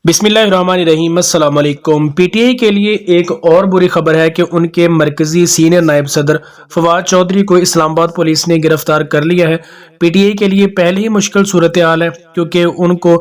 बिस्मिल्लाहिर्रहमानिर्रहीम। अस्सलाम वालेकुम। पीटीआई के लिए एक और बुरी खबर है कि उनके मरकजी सीनियर नायब सदर फवाद चौधरी को इस्लामाबाद पुलिस ने गिरफ्तार कर लिया है। पीटीआई के लिए पहले ही मुश्किल सूरत हाल है क्योंकि उनको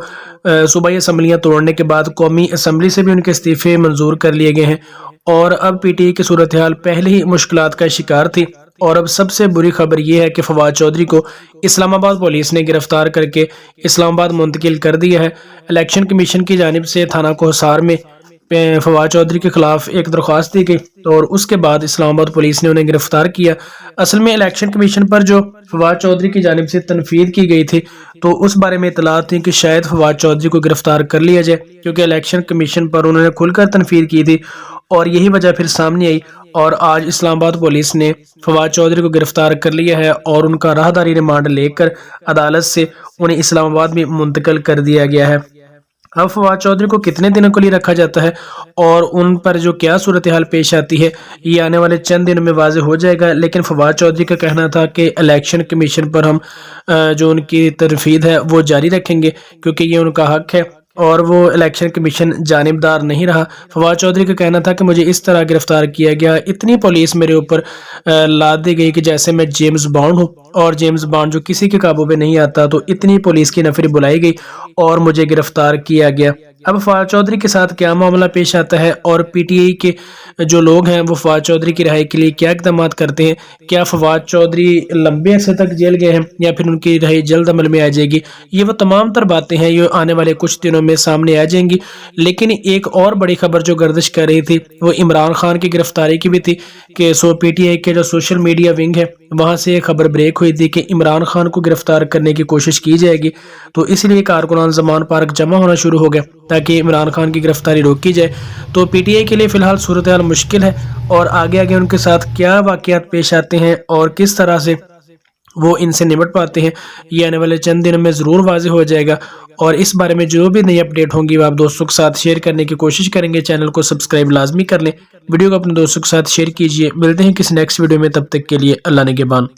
सूबाई असम्बलियाँ तोड़ने के बाद कौमी असम्बली से भी उनके इस्तीफे मंजूर कर लिए गए हैं और अब पीटीआई की सूरत हाल पहले ही मुश्किलात का शिकार थी। और अब सबसे बुरी खबर यह है कि फवाद चौधरी को इस्लामाबाद पुलिस ने गिरफ्तार करके इस्लामाबाद मुंतकिल कर दिया है। इलेक्शन कमीशन की जानिब से थाना कोहसार में फवाद चौधरी के खिलाफ एक दरख्वास्त दी गई और उसके बाद इस्लामाबाद पुलिस ने उन्हें गिरफ्तार किया। असल में इलेक्शन कमीशन पर जो फवाद चौधरी की जानिब से तनफीद की गई थी तो उस बारे में इतला थी कि शायद फवाद चौधरी को गिरफ्तार कर लिया जाए क्योंकि इलेक्शन कमीशन पर उन्होंने खुलकर तनफीद की थी और यही वजह फिर सामने आई और आज इस्लामाबाद पुलिस ने फवाद चौधरी को गिरफ्तार कर लिया है और उनका राहदारी रिमांड लेकर अदालत से उन्हें इस्लामाबाद में मुंतकिल कर दिया गया है। अब फवाद चौधरी को कितने दिनों के लिए रखा जाता है और उन पर जो क्या सूरत हाल पेश आती है ये आने वाले चंद दिनों में वाज़ेह हो जाएगा। लेकिन फवाद चौधरी का कहना था कि इलेक्शन कमीशन पर हम जो उनकी तरफीद है वो जारी रखेंगे क्योंकि ये उनका हक है और वो इलेक्शन कमीशन जानिबदार नहीं रहा। फवाद चौधरी का कहना था कि मुझे इस तरह गिरफ्तार किया गया, इतनी पुलिस मेरे ऊपर लाद दी गई कि जैसे मैं जेम्स बॉन्ड हूँ और जेम्स बॉन्ड जो किसी के काबू में नहीं आता, तो इतनी पुलिस की नफरी बुलाई गई और मुझे गिरफ्तार किया गया। अब फवाद चौधरी के साथ क्या मामला पेश आता है और पीटीआई के जो लोग हैं वो फवाद चौधरी की रिहाई के लिए क्या इक़दाम करते हैं, क्या फवाद चौधरी लंबे अरसे तक जेल गए हैं या फिर उनकी रिहाई जल्द अमल में आ जाएगी, ये वो तमाम तर बातें हैं ये आने वाले कुछ दिनों में सामने आ जाएंगी। लेकिन एक और बड़ी खबर जो गर्दिश कर रही थी वो इमरान खान की गिरफ्तारी की भी थी कि पीटीआई के जो सोशल मीडिया विंग है वहां से एक खबर ब्रेक हुई थी कि इमरान खान को गिरफ्तार करने की कोशिश की जाएगी। तो इसलिए कारकुनान ज़मान पार्क जमा होना शुरू हो गया ताकि इमरान खान की गिरफ्तारी रोकी जाए। तो पीटीआई के लिए फ़िलहाल सूरत हाल मुश्किल है और आगे आगे उनके साथ क्या वाक़यात पेश आते हैं और किस तरह से वो इनसे निपट पाते हैं ये आने वाले चंद दिनों में ज़रूर वाज़ेह हो जाएगा। और इस बारे में जो भी नई अपडेट होंगी वो आप दोस्तों के साथ शेयर करने की कोशिश करेंगे। चैनल को सब्सक्राइब लाजमी कर लें, वीडियो को अपने दोस्तों के साथ शेयर कीजिए। मिलते हैं किसी नेक्स्ट वीडियो में, तब तक के लिए अल्लाह निगहबान।